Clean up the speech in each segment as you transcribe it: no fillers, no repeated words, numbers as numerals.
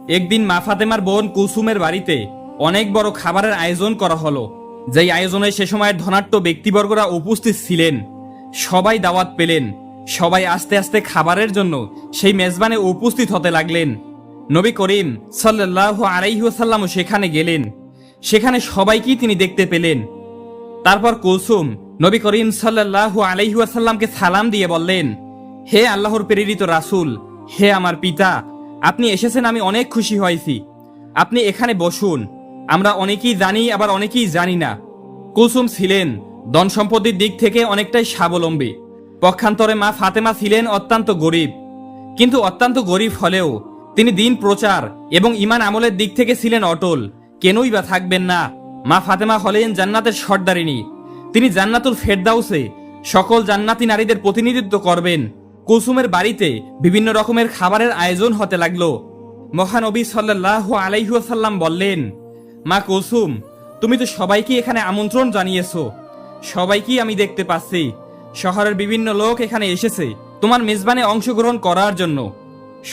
একদিন মা ফাতেমার বোন কুলসুমের বাড়িতে অনেক বড় খাবারের আয়োজন করা হলো। যেই আয়োজনে সে সময়ের ধনাঢ্য ব্যক্তিবর্গরা উপস্থিত ছিলেন। সবাই দাওয়াত পেলেন। সবাই আস্তে আস্তে খাবারের জন্য সেই মেজবানে উপস্থিত হতে লাগলেন। নবী করিম সাল্লাল্লাহু আলাইহি ওয়াসাল্লামও সেখানে গেলেন। সেখানে সবাইকেই তিনি দেখতে পেলেন। তারপর কুলসুম নবী করিম সাল্লাল্লাহু আলাইহি ওয়াসাল্লামকে সালাম দিয়ে বললেন, হে আল্লাহর প্রেরিত রাসূল, হে আমার পিতা, আপনি এসেছেন, আমি অনেক খুশি হয়েছি। আপনি এখানে বসুন। আমরা অনেকেই জানি, আবার অনেকেই জানি না। কুলসুম ছিলেন ধন সম্পত্তির দিক থেকে অনেকটাই স্বাবলম্বী। পক্ষান্তরে মা ফাতেমা ছিলেন অত্যন্ত গরিব। কিন্তু অত্যন্ত গরিব হলেও তিনি দিন প্রচার এবং ঈমান আমলের দিক থেকে ছিলেন অটল। কেনই বা থাকবেন না? মা ফাতেমা হলেন জান্নাতের সর্দারিনী। তিনি জান্নাতুল ফেরদাউসে সকল জান্নাতি নারীদের প্রতিনিধিত্ব করবেন। কুলসুমের বাড়িতে বিভিন্ন রকমের খাবারের আয়োজন হতে লাগলো। মহানবী সাল্লাল্লাহু আলাইহি ওয়াসাল্লাম বললেন, মা কুলসুম, তুমি তো সবাইকে এখানে আমন্ত্রণ জানিয়েছো। সবাইকেই আমি দেখতে পাচ্ছি। শহরের বিভিন্ন লোক এখানে এসেছে তোমার মেজবানে অংশগ্রহণ করার জন্য।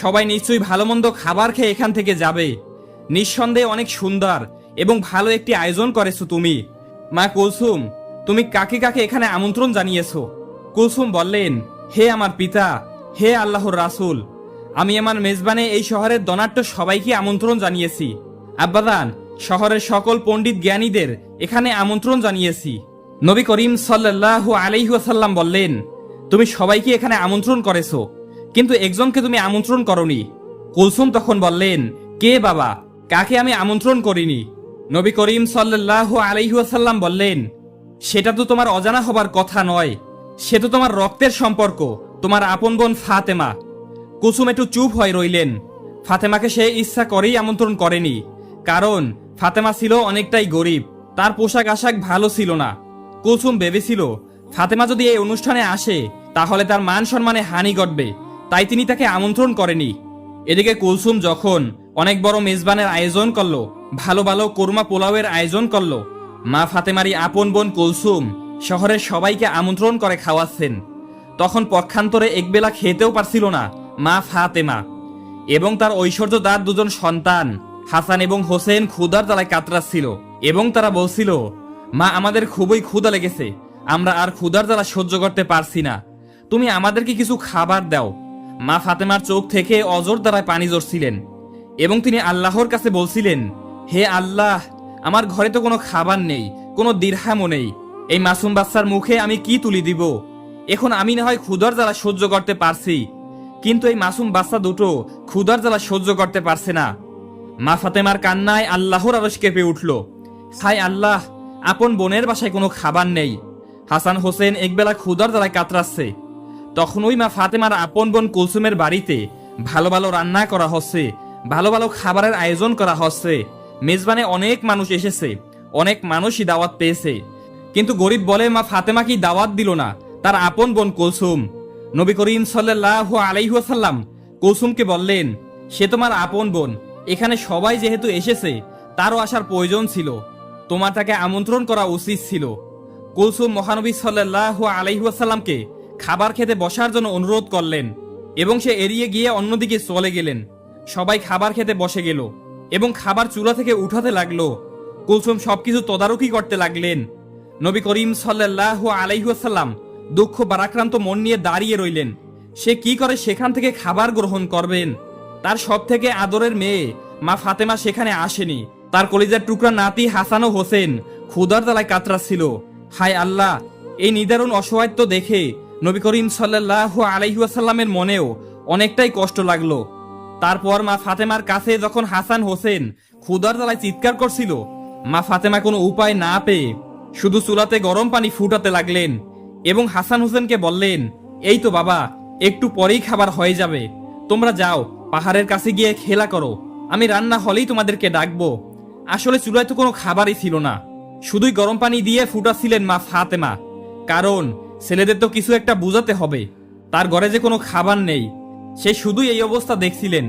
সবাই নিশ্চয়ই ভালো মন্দ খাবার খেয়ে এখান থেকে যাবে। নিঃসন্দেহে অনেক সুন্দর এবং ভালো একটি আয়োজন করেছো তুমি। মা কুলসুম, তুমি কাকে কাকে এখানে আমন্ত্রণ জানিয়েছো? কুলসুম বললেন, হে আমার পিতা, হে আল্লাহর রাসূল, আমি আমার মেজবানে এই শহরের ধনাঢ্য সবাইকে আমন্ত্রণ জানিয়েছি। আব্বাজান, শহরের সকল পণ্ডিত জ্ঞানীদের এখানে আমন্ত্রণ জানিয়েছি। নবী করিম সাল্লাল্লাহু আলাইহি ওয়াসাল্লাম বললেন, তুমি সবাইকে এখানে আমন্ত্রণ করেছো, কিন্তু একজনকে তুমি আমন্ত্রণ করনি। কুলসুম তখন বললেন, কে বাবা? কাকে আমি আমন্ত্রণ করিনি? নবী করিম সাল্লাল্লাহু আলাইহি ওয়াসাল্লাম বললেন, সেটা তো তোমার অজানা হবার কথা নয়। সে তো তোমার রক্তের সম্পর্ক, তোমার আপন বোন ফাতেমা। কুলসুম একটু চুপ হয়ে রইলেন। ফাতেমাকে সে ইচ্ছা করেই আমন্ত্রণ করেনি, কারণ ফাতেমা ছিল অনেকটাই গরিব। তার পোশাক আশাক ভালো ছিল না। কুলসুম ভেবেছিল ফাতেমা যদি এই অনুষ্ঠানে আসে তাহলে তার মান সম্মানে হানি ঘটবে, তাই তিনি তাকে আমন্ত্রণ করেনি। এদিকে কুলসুম যখন অনেক বড় মেজবানের আয়োজন করলো, ভালো ভালো কোরমা পোলাওয়ের আয়োজন করলো, মা ফাতেমারই আপন বোন কুলসুম শহরের সবাইকে আমন্ত্রণ করে খাওয়াচ্ছেন। তখন পক্ষান্তরে একবেলা খেতেও পারছিল না মা ফাতেমা এবং তার ঐশ্বর্যদার দুজন সন্তান হাসান এবং হোসেন ক্ষুধার জ্বালায় কাতরাচ্ছিল এবং তারা বলছিল, মা, আমাদের খুবই ক্ষুধা লেগেছে, আমরা আর ক্ষুধার জ্বালা সহ্য করতে পারছি না, তুমি আমাদেরকে কিছু খাবার দাও। মা ফাতেমার চোখ থেকে অজর দ্বারায় পানি ঝরছিলেন এবং তিনি আল্লাহর কাছে বলছিলেন, হে আল্লাহ, আমার ঘরে তো কোনো খাবার নেই, কোনো দিরহামও নেই। এই মাসুম বাচ্চার মুখে আমি কি তুলি দিব? এখন আমি না হয় ক্ষুধার জ্বালা সহ্য করতে পারছি, কিন্তু এই মাসুম বাচ্চা দুটো ক্ষুধার জ্বালা সহ্য করতে পারছে না। মা ফাতেমার কান্নায় আল্লাহর আরশ কেঁপে উঠল। হায় আল্লাহ, আপন বোনের বাসায় কোনো খাবার নেই। হাসান হোসেন একবেলা ক্ষুধার জ্বালায় কাতরাচ্ছে। তখন ওই মা ফাতেমার আপন বোন কুলসুমের বাড়িতে ভালো ভালো রান্না করা হচ্ছে, ভালো ভালো খাবারের আয়োজন করা হচ্ছে। মেজবানে অনেক মানুষ এসেছে, অনেক মানুষই দাওয়াত পেয়েছে, কিন্তু গরিব বলে মা ফাতেমা কি দাওয়াত দিল না তার আপন বোন কুলসুম। নবী করিম সাল্লাল্লাহু আলাইহি ওয়াসাল্লাম কুলসুমকে বললেন, সে তোমার আপন বোন, এখানে সবাই যেহেতু এসেছে তারও আসার প্রয়োজন ছিল, তোমার তাকে আমন্ত্রণ করা উচিত ছিল। কুলসুম মহানবী সাল্লাল্লাহু আলাইহি ওয়াসাল্লামকে খাবার খেতে বসার জন্য অনুরোধ করলেন এবং সে এড়িয়ে গিয়ে অন্যদিকে চলে গেলেন। সবাই খাবার খেতে বসে গেল এবং খাবার চুলা থেকে উঠাতে লাগলো। কুলসুম সবকিছু তদারকি করতে লাগলেন। নবী করিম সাল্লাল্লাহু আলাইহি ওয়াসাল্লাম দুঃখ বারাক্রান্ত মন নিয়ে দাঁড়িয়ে রইলেন। সে কি করে সেখান থেকে খাবার গ্রহণ করবেন? তার সব থেকে আদরের মেয়ে মা ফাতেমা সেখানে আসেনি। তার কলিজার টুকরা নাতি হাসান ও হোসেন ক্ষুধার জ্বালায় কাতরাচ্ছিল। হায় আল্লাহ, এই নিদারুণ অসহায়ত্ব দেখে নবী করিম সাল্লাল্লাহু আলাইহি ওয়াসাল্লামের মনেও অনেকটাই কষ্ট লাগলো। তারপর মা ফাতেমার কাছে যখন হাসান হোসেন ক্ষুধার জ্বালায় চিৎকার করছিল, মা ফাতেমা কোনো উপায় না পেয়ে শুধু চুলাতে গরম পানি ফুটাতে লাগলেন এবং হাসান হোসেনকে বললেন, এই তো বাবা, একটু পরেই খাবার হয়ে যাবে, তোমরা যাও পাহাড়ের কাছে গিয়ে খেলা করো, আমি রান্না হলেই তোমাদেরকে ডাকবো। আসলে চুলায় তো কোনো খাবারই ছিল না, শুধুই গরম পানি দিয়ে ফুটাচ্ছিলেন মা ফাতেমা, কারণ ছেলেদের তো কিছু একটা বুঝাতে হবে, তার ঘরে যে কোনো খাবার নেই। সে শুধুই এই অবস্থা দেখছিলেন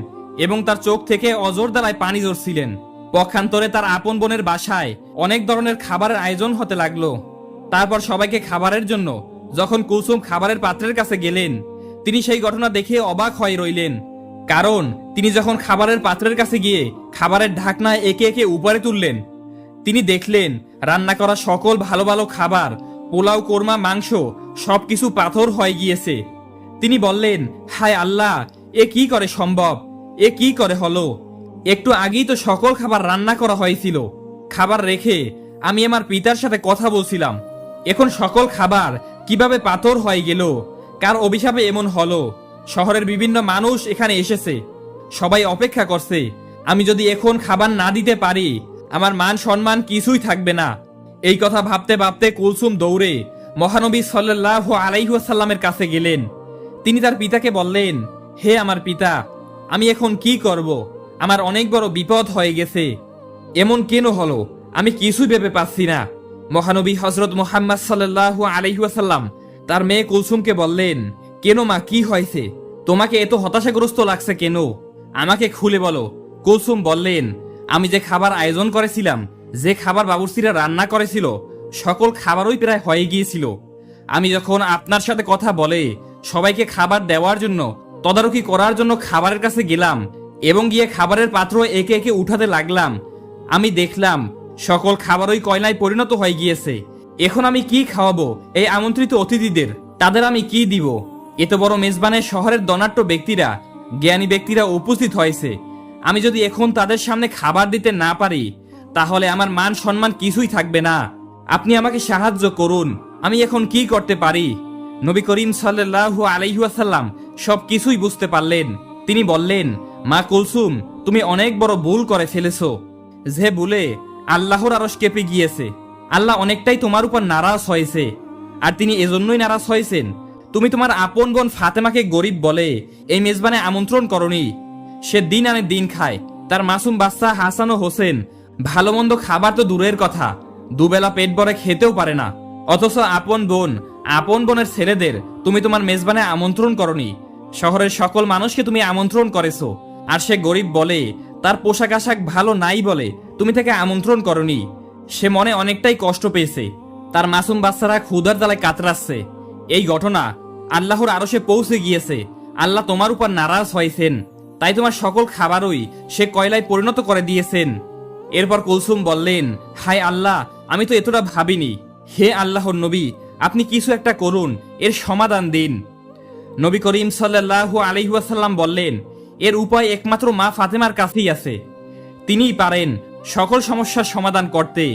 এবং তার চোখ থেকে অজর দ্বারায় পানি ঝরছিলেন। পক্ষান্তরে তার আপন বোনের বাসায় অনেক ধরনের খাবারের আয়োজন হতে লাগলো। তারপর সবাইকে খাবারের জন্য যখন কুলসুম খাবারের পাত্রের কাছে গেলেন, তিনি সেই ঘটনা দেখে অবাক হয়ে রইলেন, কারণ তিনি যখন খাবারের পাত্রের কাছে গিয়ে খাবারের ঢাকনা একে একে উপরে তুললেন, তিনি দেখলেন রান্না করা সকল ভালো ভালো খাবার, পোলাও, কোরমা, মাংস সবকিছু পাথর হয়ে গিয়েছে। তিনি বললেন, হায় আল্লাহ, এ কি করে সম্ভব? এ কি করে হলো? একটু আগেই তো সকল খাবার রান্না করা হয়েছিল। খাবার রেখে আমি আমার পিতার সাথে কথা বলছিলাম, এখন সকল খাবার কিভাবে পাথর হয়ে গেল? কার অভিশাপে এমন হলো? শহরের বিভিন্ন মানুষ এখানে এসেছে, সবাই অপেক্ষা করছে। আমি যদি এখন খাবার না দিতে পারি, আমার মান সম্মান কিছুই থাকবে না। এই কথা ভাবতে ভাবতে কুলসুম দৌড়ে মহানবী সাল্লাল্লাহু আলাইহি ওয়াসাল্লামের কাছে গেলেন। তিনি তার পিতাকে বললেন, হে আমার পিতা, আমি এখন কি করব? আমার অনেক বড় বিপদ হয়ে গেছে। এমন কেন হলো? আমি কিছুই ভেবে পাচ্ছি না। মহানবী হযরত মুহাম্মদ সাল্লাল্লাহু আলাইহি ওয়াসাল্লাম তার মেয়ে কুলসুমকে বললেন, কেন মা, কি হয়েছে? তোমাকে এত হতাশাগ্রস্ত লাগছে কেন? আমাকে খুলে বলো। কুলসুম বললেন, আমি যে খাবার আয়োজন করেছিলাম, যে খাবার বাবুর্চিরা রান্না করেছিল, সকল খাবারই প্রায় হয়ে গিয়েছিল। আমি যখন আপনার সাথে কথা বলে সবাইকে খাবার দেওয়ার জন্য, তদারকি করার জন্য খাবারের কাছে গেলাম এবং গিয়ে খাবারের পাত্র একে একে উঠাতে লাগলাম, আমি দেখলাম সকল খাবারই কয়লায় পরিণত হয়ে গিয়েছে। এখন আমি কি খাওয়াবো এই আমন্ত্রিত অতিথিদের? তাদের আমি কি দিব? এত বড় মেজবানের শহরের ধনাঢ্য ব্যক্তিরা, জ্ঞানী ব্যক্তিরা উপস্থিত হয়েছে। আমি যদি এখন তাদের সামনে খাবার দিতে না পারি, তাহলে আমার মান সম্মান কিছুই থাকবে না। আপনি আমাকে সাহায্য করুন, আমি এখন কি করতে পারি? নবী করিম সাল্লাল্লাহু আলাইহি ওয়াসাল্লাম সব কিছুই বুঝতে পারলেন। তিনি বললেন, মা কুলসুম, তুমি অনেক বড় ভুল করে ফেলেছো, যে ভুলে আল্লাহর আরশ কেঁপে গিয়েছে। আল্লাহ অনেকটাই তোমার উপর নারাজ হয়েছে। আর তিনি এজন্যই নারাজ হয়েছেন, তুমি তোমার আপন বোন ফাতেমাকে গরিব বলে এই মেজবানে আমন্ত্রণ করনি। সে দিন আনে দিন খায়, তার মাসুম বাচ্চা হাসান ও হোসেন ভালো মন্দ খাবার তো দূরের কথা, দুবেলা পেট ভরে খেতেও পারে না। অথচ আপন বোন, আপন বোনের ছেলেদের তুমি তোমার মেজবানে আমন্ত্রণ করনি। শহরের সকল মানুষকে তুমি আমন্ত্রণ করেছো, আর সে গরিব বলে, তার পোশাক আশাক ভালো নাই বলে তুমি তাকে আমন্ত্রণ করনি। সে মনে অনেকটাই কষ্ট পেয়েছে, তার মাসুম বাচ্চারা ক্ষুধার জ্বালায় কাতরাচ্ছে। এই ঘটনা আল্লাহর আরশে পৌঁছে গিয়েছে। আল্লাহ তোমার উপর নারাজ হয়েছেন, তাই তোমার সকল খাবারই সে কয়লায় পরিণত করে দিয়েছেন। এরপর কুলসুম বললেন, হায় আল্লাহ, আমি তো এতটা ভাবিনি। হে আল্লাহর নবী, আপনি কিছু একটা করুন, এর সমাধান দিন। নবী করিম সাল্লাল্লাহু আলাইহি ওয়াসাল্লাম বললেন, এর উপায় একমাত্র মা ফাতেমার কাছেই আছে। তিনিই পারেন সকল সমস্যার সমাধান করতে।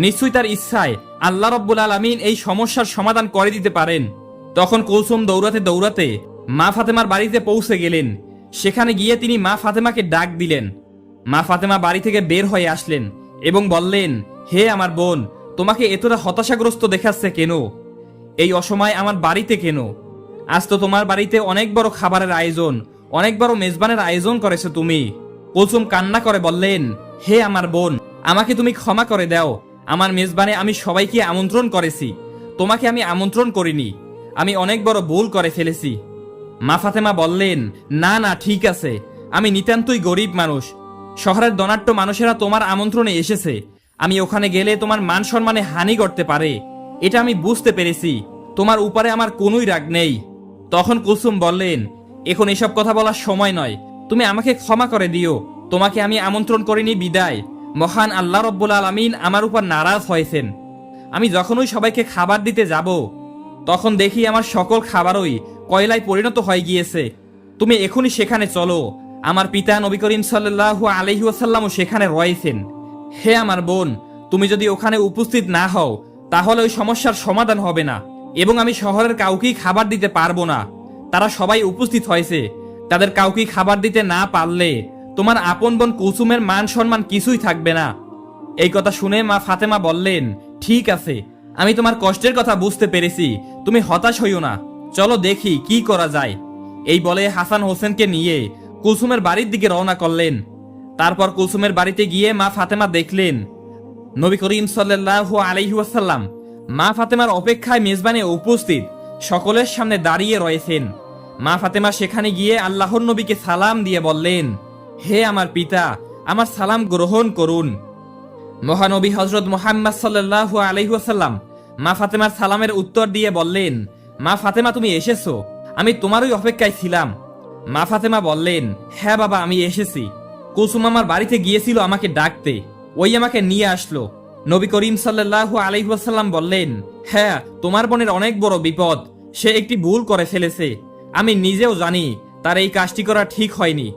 নিশ্চয়ই তার ইচ্ছায় আল্লাহ রাব্বুল আলামিন এই সমস্যার সমাধান করে দিতে পারেন। তখন কুলসুম দৌড়াতে দৌড়াতে মা ফাতেমার বাড়িতে পৌঁছে গেলেন। সেখানে গিয়ে তিনি মা ফাতেমাকে ডাক দিলেন। মা ফাতেমা বাড়ি থেকে বের হয়ে আসলেন এবং বললেন, হে আমার বোন, তোমাকে এতটা হতাশাগ্রস্ত দেখাচ্ছে কেন? এই অসময়ে আমার বাড়িতে কেন? আজ তো তোমার বাড়িতে অনেক বড় খাবারের আয়োজন, অনেক বড় মেজবানের আয়োজন করেছো তুমি। কুলসুম কান্না করে বললেন, হে আমার বোন, আমাকে তুমি ক্ষমা করে দাও। আমার মেজবানে আমি সবাইকে আমন্ত্রণ করেছি, তোমাকে আমি আমন্ত্রণ করিনি। আমি অনেক বড় ভুল করে ফেলেছি। মা ফাতেমা বললেন, না না, ঠিক আছে, আমি নিতান্তই গরিব মানুষ। শহরের ধনাঢ্য মানুষেরা তোমার আমন্ত্রণে এসেছে, আমি ওখানে গেলে তোমার মান সম্মানে হানি করতে পারে, এটা আমি বুঝতে পেরেছি। তোমার উপরে আমার কোনোই রাগ নেই। তখন কুলসুম বললেন, এখন এসব কথা বলার সময় নয়, তুমি আমাকে ক্ষমা করে দিও। তোমাকে আমি আমন্ত্রণ করিনি বিদায়। মহান আল্লাহ রাব্বুল আলামিন আমার উপর নারাজ হয়েছেন। আমি যখনই সবাইকে খাবার দিতে যাব, তখন দেখি আমার সকল খাবারই কয়লায় পরিণত হয়ে গিয়েছে। তুমি এখনই সেখানে চলো। আমার পিতা নবী করিম সাল্লাল্লাহু আলাইহি ওয়াসাল্লামও সেখানে রয়েছেন। হে আমার বোন, তুমি যদি ওখানে উপস্থিত না হও, তাহলে ওই সমস্যার সমাধান হবে না এবং আমি শহরের কাউকেই খাবার দিতে পারবো না। তারা সবাই উপস্থিত হয়েছে, তাদের কাউকেই খাবার দিতে না পারলে তোমার আপন বোন কুলসুমের মান সম্মান কিছুই থাকবে না। এই কথা শুনে মা ফাতেমা বললেন, ঠিক আছে, আমি তোমার কষ্টের কথা বুঝতে পেরেছি, তুমি হতাশ হইও না, চলো দেখি কি করা যায়। এই বলে হাসান হোসেনকে নিয়ে কুলসুমের বাড়ির দিকে রওনা করলেন। তারপর কুলসুমের বাড়িতে গিয়ে মা ফাতেমা দেখলেন নবী করিম সাল্লাল্লাহু আলাইহি ওয়াসাল্লাম মা ফাতেমার অপেক্ষায় মেজবানে উপস্থিত, সকলের সামনে দাঁড়িয়ে রয়েছেন। মা ফাতেমা সেখানে গিয়ে আল্লাহর নবীকে সালাম দিয়ে বললেন, হে আমার পিতা, আমার সালাম গ্রহণ করুন। মহানবী হযরত মুহাম্মদ সাল্লাল্লাহু আলাইহি ওয়াসাল্লাম মা ফাতেমার সালামের উত্তর দিয়ে বললেন, মা ফাতেমা, তুমি এসেছো, আমি তোমারই অপেক্ষায় ছিলাম। মা ফাতেমা বললেন, হ্যাঁ বাবা, আমি এসেছি। কুলসুম আমার বাড়িতে গিয়েছিল আমাকে ডাকতে, ওই আমাকে নিয়ে আসলো। নবী করিম সাল্লাল্লাহু আলাইহি ওয়াসাল্লাম বললেন, হ্যাঁ, তোমার বোনের অনেক বড় বিপদ, সে একটি ভুল করে ফেলেছে। আমি নিজেও জানি তার এই কাজটি করা ঠিক হয়নি।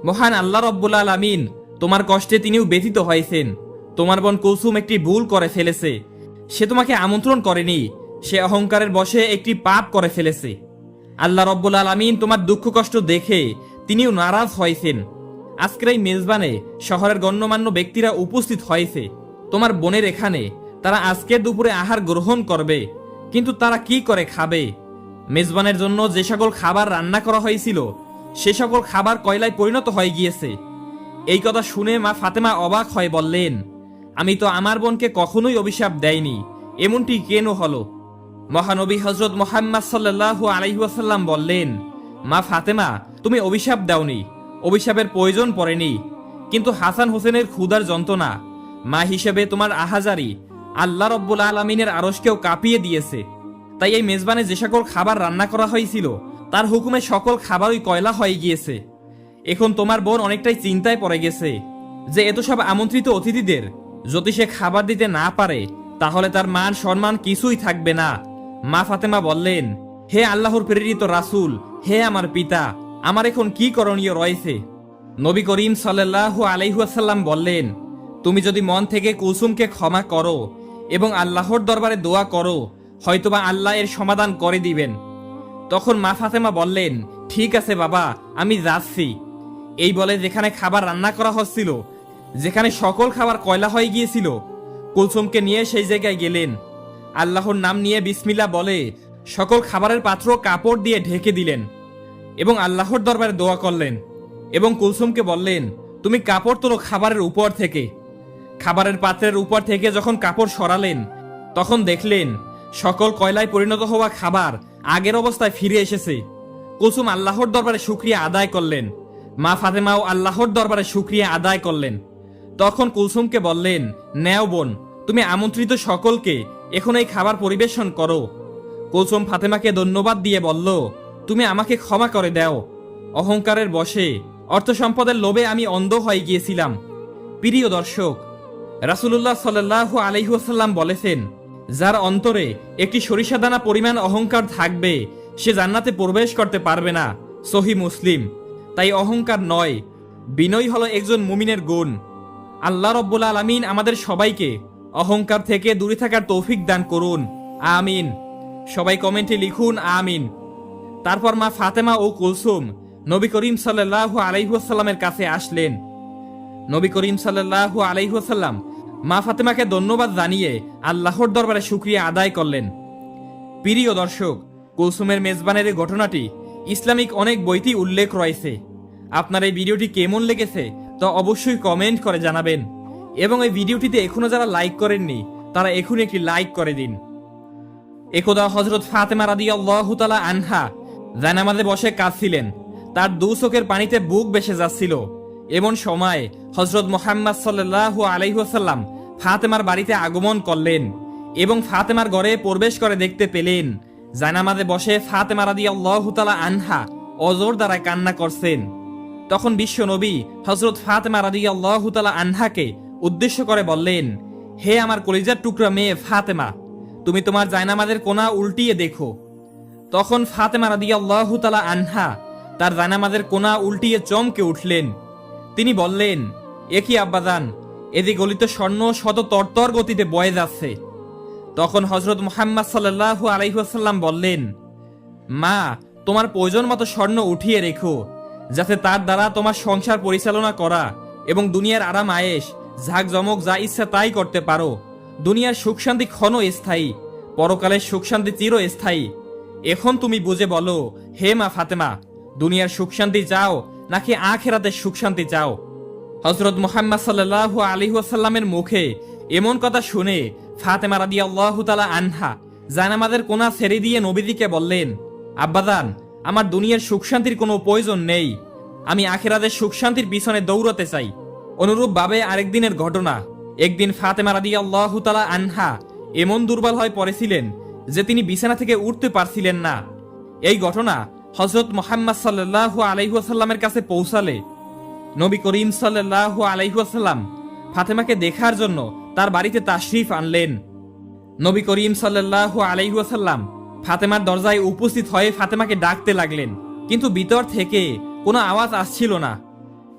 মহান আল্লাহ রব্বুল আলামিন তোমার কষ্টে তিনিও ব্যথিত হয়েছেন। তোমার বোন কুলসুম একটি ভুল করে ফেলেছে। সে তোমাকে আমন্ত্রণ করেনি, সে অহংকারের বশে একটি পাপ করে ফেলেছে। আল্লাহ রব্বুল আলামিন তোমার দুঃখ কষ্ট দেখে তিনিও নারাজ হয়েছেন। আজকের এই মেজবানে শহরের গণ্যমান্য ব্যক্তিরা উপস্থিত হয়েছে তোমার বোনের এখানে। তারা আজকের দুপুরে আহার গ্রহণ করবে, কিন্তু তারা কি করে খাবে? মেজবানের জন্য যে সকল খাবার রান্না করা হয়েছিল সে সকল খাবার কয়লায় পরিণত হয়ে গিয়েছে। এই কথা শুনে মা ফাতেমা অবাক হয়ে বললেন, আমি তো আমার বোনকে কখনোই অভিশাপ দেয়নি, এমনটি কেন হলো? মহানবী হযরত মুহাম্মদ সাল্লাল্লাহু আলাইহি ওয়াসাল্লাম বললেন, মা ফাতেমা, তুমি অভিশাপ দাওনি, অভিশাপের প্রয়োজন পড়েনি। কিন্তু হাসান হোসেনের ক্ষুধার যন্ত্রণা, মা হিসেবে তোমার আহাজারি আল্লাহ রব্বুল আলামিনের আরশকেও কাঁপিয়ে দিয়েছে। তাই এই মেজবানে যে সকল খাবার রান্না করা হয়েছিল তার হুকুমে সকল খাবারই কয়লা হয়ে গিয়েছে। এখন তোমার বোন অনেকটাই চিন্তায় পড়ে গেছে যে এত সব আমন্ত্রিত অতিথিদের যদি সে খাবার দিতে না পারে তাহলে তার মান সম্মান কিছুই থাকবে না। মা ফাতেমা বললেন, হে আল্লাহর প্রেরিত রাসূল, হে আমার পিতা, আমার এখন কি করণীয় রয়েছে? নবী করিম সাল্লাল্লাহু আলাইহি ওয়াসাল্লাম বললেন, তুমি যদি মন থেকে কুলসুমকে ক্ষমা করো এবং আল্লাহর দরবারে দোয়া করো, হয়তোবা আল্লাহ এর সমাধান করে দিবেন। তখন মা ফাতেমা বললেন, ঠিক আছে বাবা, আমি যাচ্ছি। এই বলে যেখানে খাবার রান্না করা হচ্ছিল, যেখানে সকল খাবার কয়লা হয়ে গিয়েছিল, কুলসুমকে নিয়ে সেই জায়গায় গেলেন। আল্লাহর নাম নিয়ে বিসমিল্লাহ বলে সকল খাবারের পাত্র কাপড় দিয়ে ঢেকে দিলেন এবং আল্লাহর দরবারে দোয়া করলেন এবং কুলসুমকে বললেন, তুমি কাপড় তোলো খাবারের উপর থেকে। খাবারের পাত্রের উপর থেকে যখন কাপড় সরালেন তখন দেখলেন সকল কয়লায় পরিণত হওয়া খাবার আগের অবস্থায় ফিরে এসেছে। কুলসুম আল্লাহর দরবারে শুকরিয়া আদায় করলেন, মা ফাতেমাও আল্লাহর দরবারে শুকরিয়া আদায় করলেন। তখন কুলসুমকে বললেন, নেও বোন, তুমি আমন্ত্রিত সকলকে এখন এই খাবার পরিবেশন করো। কুলসুম ফাতেমাকে ধন্যবাদ দিয়ে বলল, তুমি আমাকে ক্ষমা করে দাও। অহংকারের বশে, অর্থ সম্পদের লোভে আমি অন্ধ হয়ে গিয়েছিলাম। প্রিয় দর্শক, রাসূলুল্লাহ সাল্লাল্লাহু আলাইহি ওয়াসাল্লাম বলেছেন, যার অন্তরে একটি সরিষা দানা পরিমাণ অহংকার থাকবে সে জান্নাতে প্রবেশ করতে পারবে না। সহিহ মুসলিম। তাই অহংকার নয়, বিনয় হলো একজন মুমিনের গুণ। আল্লাহ রব্বুল আলামিন আমাদের সবাইকে অহংকার থেকে দূরে থাকার তৌফিক দান করুন, আমিন। সবাই কমেন্টে লিখুন আমিন। তারপর মা ফাতেমা ও কুলসুম নবী করিম সাল্লাল্লাহু আলাইহি ওয়াসাল্লামের কাছে আসলেন। নবী করিম সাল্লাল্লাহু আলাইহি ওয়াসাল্লাম মা ফাতেমাকে ধন্যবাদ জানিয়ে আল্লাহর দরবারে শুকরিয়া আদায় করলেন। প্রিয় দর্শক, কুলসুমের মেজবানের এই ঘটনাটি ইসলামিক অনেক বইতেই উল্লেখ রয়েছে। আপনার এই ভিডিওটি কেমন লেগেছে তা অবশ্যই কমেন্ট করে জানাবেন এবং এই ভিডিওটিতে এখনো যারা লাইক করেননি তারা এখনই একটি লাইক করে দিন। একদা হযরত ফাতেমা রাদিয়াল্লাহু তাআলা আনহা জানামাজে বসে কাঁদছিলেন। তার দু চোখের পানিতে বুক ভেসে যাচ্ছিল। এমন সময় হযরত মুহাম্মদ সাল্লাল্লাহু আলাইহি ওয়াসাল্লাম ফাতেমার বাড়িতে আগমন করলেন এবং ফাতেমার ঘরে প্রবেশ করে দেখতে পেলেন জানামাজে বসে ফাতেমা রাদিয়াল্লাহু তাআলা আনহা অজর দ্বারা কান্না করছেন। তখন বিশ্ব নবী হযরত ফাতেমা রাদিয়াল্লাহু তাআলা আনহাকে উদ্দেশ্য করে বললেন, হে আমার কলিজার টুকরা মেয়ে ফাতেমা, তুমি তোমার জায়নামাজের কোনা উল্টিয়ে দেখো। তখন ফাতেমা রাদিয়াল্লাহু তাআলা আনহা তার জায়নামাজের কোনা উল্টিয়ে চমকে উঠলেন। তিনি বললেন, এ কি আব্বাজান, এদিকে গলিত স্বর্ণ শত তরতর গতিতে বয়ে যাচ্ছে। তখন হযরত মুহাম্মদ সাল্লাল্লাহু আলাইহি ওয়াসাল্লাম বললেন, মা, তোমার প্রয়োজন মতো স্বর্ণ উঠিয়ে রেখো, যাতে তার দ্বারা তোমার সংসার পরিচালনা করা এবং দুনিয়ার আরাম আয়েশ ঝাঁক জমক যা ইচ্ছা তাই করতে পারো। দুনিয়ার সুখ শান্তি ক্ষণস্থায়ী, পরকালের সুখ শান্তি চিরস্থায়ী। এখন তুমি বুঝে বলো, হে মা ফাতেমা, দুনিয়ার সুখ শান্তি চাও নাকি আখিরাতের সুখ শান্তি চাও? হযরত মুহাম্মদ সাল্লাল্লাহু আলাইহি ওয়াসাল্লামের মুখে এমন কথা শুনে ফাতেমা রাদিয়াল্লাহু তাআলা আনহা জায়নামাজের কোনা ছেড়ে দিয়ে নবীজিকে বললেন, আব্বাজান, আমার দুনিয়ার সুখ শান্তির কোনো প্রয়োজন নেই, আমি আখিরাতের সুখ শান্তির পিছনে দৌড়াতে চাই। অনুরূপভাবে আরেকদিনের ঘটনা, একদিন ফাতেমা রাদিয়াল্লাহু তাআলা আনহা এমন দুর্বল হয়ে পড়েছিলেন যে তিনি বিছানা থেকে উঠতে পারছিলেন না। এই ঘটনা হযরত মুহাম্মদ সাল্লাল্লাহু আলাইহি ওয়াসাল্লামের কাছে পৌঁছালে নবী করিম সাল্লাল্লাহু আলাইহি ওয়াসাল্লাম ফাতেমাকে দেখার জন্য তার বাড়িতে তাশরিফ আনলেন। নবী করিম সাল্লাল্লাহু আলাইহি ওয়াসাল্লাম ফাতেমার দরজায় উপস্থিত হয়ে ফাতেমাকে ডাকতে লাগলেন, কিন্তু ভিতর থেকে কোনো আওয়াজ আসছিল না।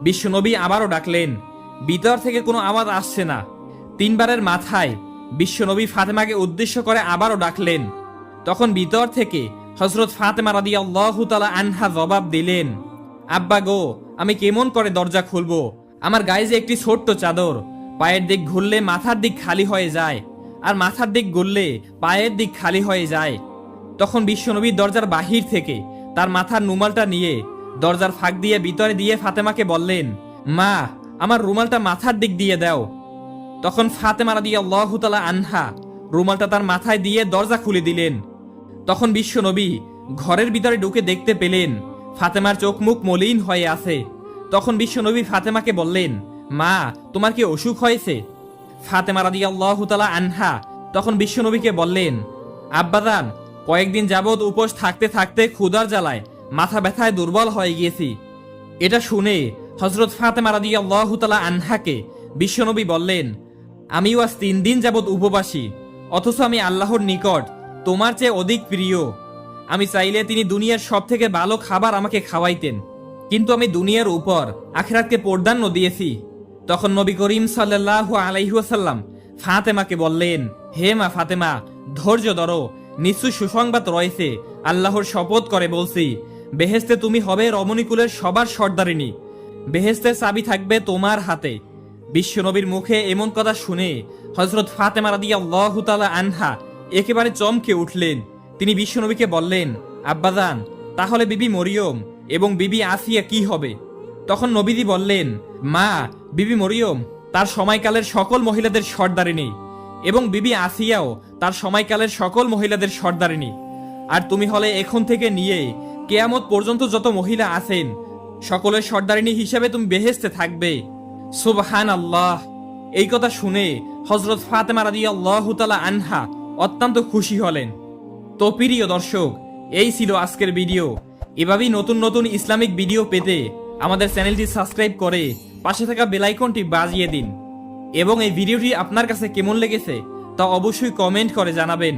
বিশ্বনবী আবারও ডাকলেন, ভিতর থেকে কোনো আওয়াজ আসছে না। তিনবারের মাথায় বিশ্বনবী ফাতেমাকে উদ্দেশ্য করে আবারও ডাকলেন। তখন ভিতর থেকে হযরত ফাতেমা রাদিয়াল্লাহু তাআলা আনহা জবাব দিলেন, আব্বা গো, আমি কেমন করে দরজা খুলবো? আমার গায়ে যে একটি ছোট্ট চাদর, পায়ের দিক ঘুরলে মাথার দিক খালি হয়ে যায়, আর মাথার দিক ঘুরলে পায়ের দিক খালি হয়ে যায়। তখন বিশ্বনবী দরজার বাহির থেকে তার মাথার রুমালটা নিয়ে দরজার ফাঁক দিয়ে ভিতরে দিয়ে ফাতেমাকে বললেন, মা, আমার রুমালটা মাথার দিক দিয়ে দাও। তখন ফাতেমা রাদিয়াল্লাহু তাআলা আনহা রুমালটা তার মাথায় দিয়ে দরজা খুলে দিলেন। তখন বিশ্বনবী ঘরের ভিতরে ঢুকে দেখতে পেলেন ফাতেমার চোখ মুখ মলিন হয়ে আছে। তখন বিশ্বনবী ফাতেমাকে বললেন, মা, তোমার কি অসুখ হয়েছে? ফাতেমা রাদিয়াল্লাহু তাআলা আনহা তখন বিশ্বনবীকে বললেন, আব্বাজান, কয়েকদিন যাবৎ উপোস থাকতে থাকতে ক্ষুধার জ্বালায় মাথা ব্যথায় দুর্বল হয়ে গিয়েছি। এটা শুনে হযরত ফাতেমা রাদিয়াল্লাহু তাআলা আনহাকে বিশ্বনবী বললেন, আমিও আজ 3 দিন যাবৎ উপবাসী, অথচ আমি আল্লাহর নিকট তোমার চেয়ে অধিক প্রিয়। আমি চাইলে তিনি দুনিয়ার সব থেকে ভালো খাবার আমাকে খাওয়াইতেন, কিন্তু আমি দুনিয়ার উপর আখিরাতকে প্রাধান্য দিয়েছি। তখন নবী করিম সাল্লাল্লাহু আলাইহি ওয়াসাল্লাম ফাতেমাকে বললেন, হে মা ফাতেমা, ধৈর্য ধরো, নিশ্চয় সুসংবাদ রয়েছে। আল্লাহর শপথ করে বলছি, বেহেশতে তুমি হবে রমণীকুলের সবার সর্দারিনী, বেহেশতের চাবি থাকবে তোমার হাতে। বিশ্বনবীর মুখে এমন কথা শুনে হযরত ফাতেমা রাদিয়াল্লাহু তাআলা আনহা একেবারে চমকে উঠলেন। তিনি বিশ্বনবীকে বললেন, আব্বাজান, তাহলে বিবি মরিয়ম এবং বিবি আসিয়া কি হবে? তখন নবীজি বললেন, মা, বিবি মরিয়ম তার সময়কালের সকল মহিলাদের সর্দারিনী, এবং বিবি আসিয়াও তার সময়কালের সকল মহিলাদের সর্দারিনী। আর তুমি হলে এখন থেকে নিয়ে কিয়ামত পর্যন্ত যত মহিলা আছেন সকলের সর্দারিনী হিসেবে তুমি বেহেশতে থাকবে। সুবহানাল্লাহ। এই কথা শুনে হযরত ফাতেমা রাদিয়াল্লাহু তাআলা আনহা অত্যন্ত খুশি হলেন। তো প্রিয় দর্শক, এই ছিল আজকের ভিডিও। এভাবেই নতুন নতুন ইসলামিক ভিডিও পেতে আমাদের চ্যানেলটি সাবস্ক্রাইব করে পাশে থাকা বেল আইকনটি বাজিয়ে দিন। এবং এই ভিডিওটি আপনার কাছে কেমন লেগেছে তা অবশ্যই কমেন্ট করে জানাবেন।